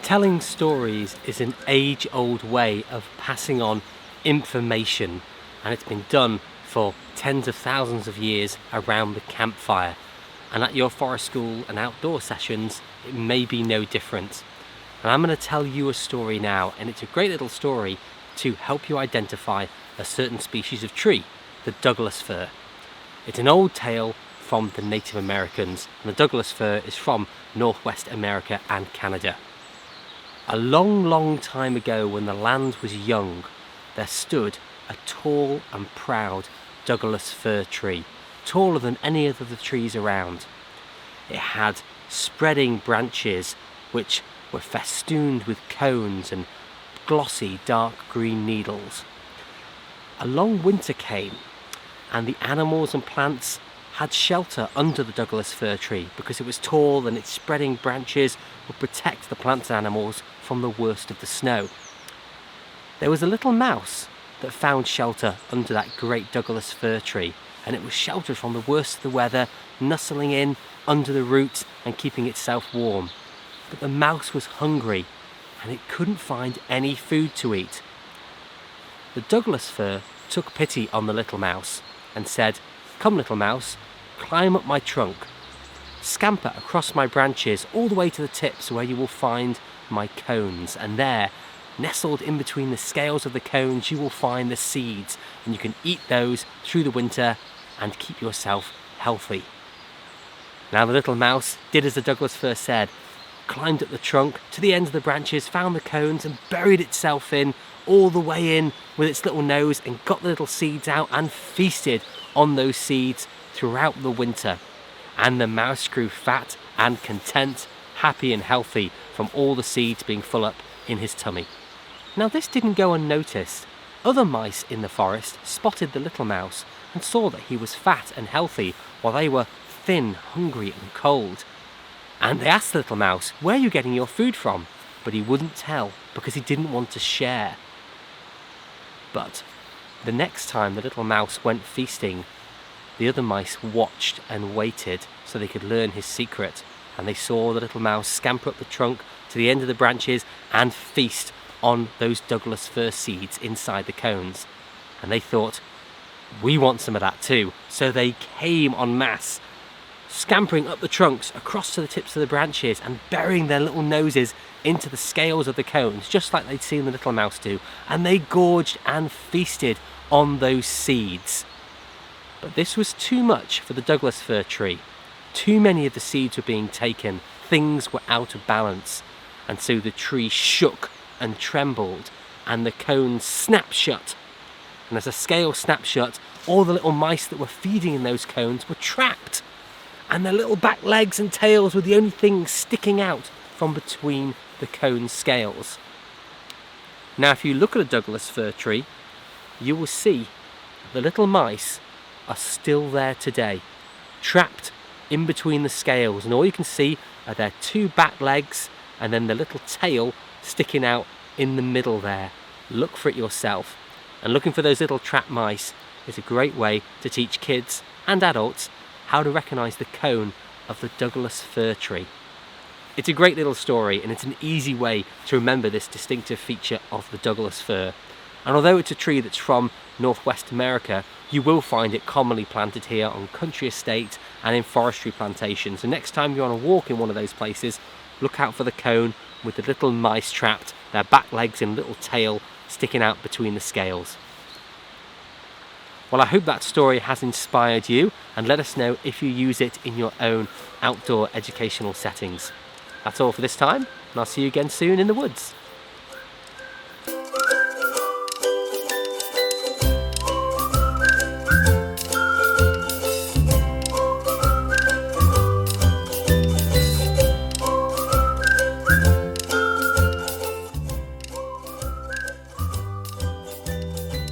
Telling stories is an age-old way of passing on information, and it's been done for tens of thousands of years around the campfire. And at your forest school and outdoor sessions, it may be no different. And I'm going to tell you a story now, and it's a great little story to help you identify a certain species of tree, the Douglas fir. It's an old tale from the Native Americans, and the Douglas fir is from Northwest America and Canada. A long time ago, when the land was young, there stood a tall and proud Douglas fir tree, taller than any of the trees around. It had spreading branches which were festooned with cones and glossy dark green needles. A long winter came, and the animals and plants had shelter under the Douglas fir tree because it was tall and its spreading branches would protect the plants and animals from the worst of the snow. There was a little mouse that found shelter under that great Douglas fir tree, and it was sheltered from the worst of the weather, nestling in under the roots and keeping itself warm. But the mouse was hungry and it couldn't find any food to eat. The Douglas fir took pity on the little mouse and said, "Come, little mouse, climb up my trunk, scamper across my branches all the way to the tips where you will find my cones, and there, nestled in between the scales of the cones, you will find the seeds, and you can eat those through the winter and keep yourself healthy." Now the little mouse did as the Douglas fir said, climbed up the trunk to the ends of the branches, found the cones and buried itself in, all the way in with its little nose, and got the little seeds out and feasted on those seeds throughout the winter. And the mouse grew fat and content, happy and healthy from all the seeds being full up in his tummy. Now this didn't go unnoticed. Other mice in the forest spotted the little mouse and saw that he was fat and healthy while they were thin, hungry and cold. And they asked the little mouse, "Where are you getting your food from?" But he wouldn't tell because he didn't want to share. But the next time the little mouse went feasting, the other mice watched and waited so they could learn his secret. And they saw the little mouse scamper up the trunk to the end of the branches and feast on those Douglas fir seeds inside the cones. And they thought, "We want some of that too." So they came en masse, scampering up the trunks across to the tips of the branches and burying their little noses into the scales of the cones, just like they'd seen the little mouse do. And they gorged and feasted on those seeds. But this was too much for the Douglas fir tree. Too many of the seeds were being taken. Things were out of balance. And so the tree shook and trembled, and the cones snapped shut. And as the scales snapped shut, all the little mice that were feeding in those cones were trapped. And their little back legs and tails were the only things sticking out from between the cone scales. Now if you look at a Douglas fir tree, you will see the little mice are still there today, trapped in between the scales, and all you can see are their two back legs and then the little tail sticking out in the middle there. Look for it yourself, and looking for those little trapped mice is a great way to teach kids and adults how to recognise the cone of the Douglas fir tree. It's a great little story, and it's an easy way to remember this distinctive feature of the Douglas fir. And although it's a tree that's from Northwest America, you will find it commonly planted here on country estates and in forestry plantations. So next time you're on a walk in one of those places, look out for the cone with the little mice trapped, their back legs and little tail sticking out between the scales. Well, I hope that story has inspired you, and let us know if you use it in your own outdoor educational settings. That's all for this time, and I'll see you again soon in the woods.